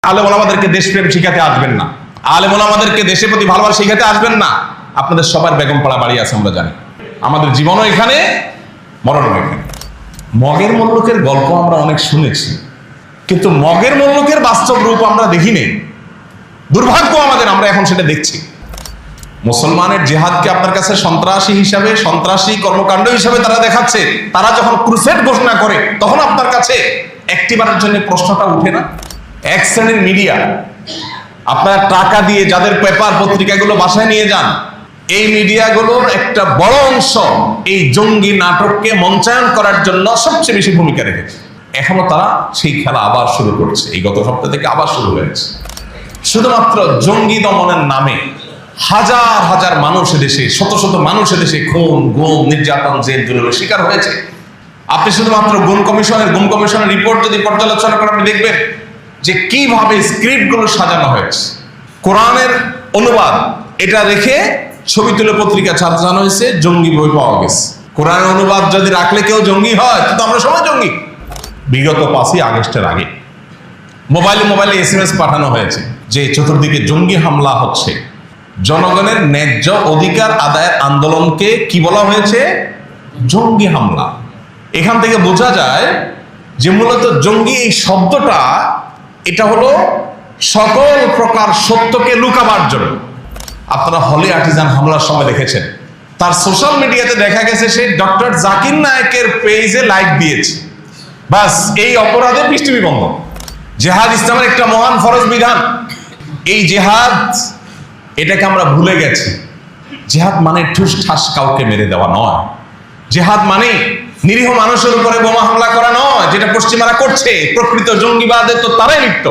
আলেম ওলামাদেরকে দেশপ্রেম শিখাতে আসবেন না, আলেম ওলামাদেরকে দেশের প্রতি ভালোবাসা শিখাতে আসবেন না। আপনাদের সবার বেগমপাড়া বাড়ি আছে, আমরা জানি, আমাদের জীবনও এখানে, মরণও এখানে। মগের মল্লুকের গল্প আমরা অনেক শুনেছি, কিন্তু মগের মল্লুকের বাস্তব রূপ আমরা দেখিনি। দুর্ভাগ্য আমাদের, আমরা এখন সেটা দেখছি। মুসলমানের জিহাদকে আপনার কাছে সন্ত্রাসী হিসাবে, সন্ত্রাসী কর্মকাণ্ড হিসাবে তারা দেখাচ্ছে। তারা যখন ক্রুসেড ঘোষণা করে তখন আপনার কাছে একটিবারের জন্য প্রশ্নটা উঠে না? এক শ্রেণীর মিডিয়া, আপনারা টাকা দিয়ে যাদের পেপার পত্রিকাগুলো বাসায় নিয়ে যান, এই মিডিয়াগুলোর একটা বড় অংশ এই জঙ্গি নাটককে মঞ্চায়ন করার জন্য সবচেয়ে বেশি ভূমিকা রেখেছে। এখনো তারা সেই খেলা আবার শুরু করছে, এই গত সপ্তাহ থেকে আবার শুরু হয়েছে। শুধুমাত্র জঙ্গি দমনের নামে হাজার হাজার মানুষ দেশে, শত শত মানুষ দেশে খুন, গুম, নির্যাতন, জেল জুলুমের শিকার হয়েছে। আপনি শুধুমাত্র গুম কমিশনের রিপোর্ট যদি পর্যালোচনা করেন, আপনি দেখবেন যে কিভাবে স্ক্রিপ্টগুলো সাজানো হয়েছে। কোরআনের অনুবাদ এটা রেখে ছবি তুলে পত্রিকা ছাপানো হয়েছে, জঙ্গি বই পাওয়া গেছে। কোরআনের অনুবাদ যদি রাখলে কেউ জঙ্গি হয়, কিন্তু আমরা সবাই জঙ্গি। বিগত 5ই আগস্টের আগে মোবাইলে SMS পাঠানো হয়েছে যে চতুর্দিকে জঙ্গি হামলা হচ্ছে। জনগণের ন্যায্য অধিকার আদায়ের আন্দোলনকে কি বলা হয়েছে? জঙ্গি হামলা। এখান থেকে বোঝা যায় যে মূলত জঙ্গি এই শব্দটা, এটা হলো সকল প্রকার সত্যকে লুকাবার জন্য। আপনারা হলি আর্টিজান হামলার সময় দেখেছেন, তার সোশ্যাল মিডিয়াতে দেখা গেছে সে ডক্টর জাকির নায়েকের পেজে লাইক দিয়েছে, বাস এই অপরাধে পৃষ্ঠবী বন্ধ। জেহাদ ইসলামের একটা মহান ফরজ বিধান। এই জেহাদ, এটাকে আমরা ভুলে গেছি। জেহাদ মানে ঠুস ঠাস কাউকে মেরে দেওয়া নয়। জেহাদ মানে নিরীহ মানুষের উপরে বোমা হামলা করা নয়, যেটা পশ্চিমারা করছে। প্রকৃত জঙ্গিবাদে তো তারাই লিপ্ত।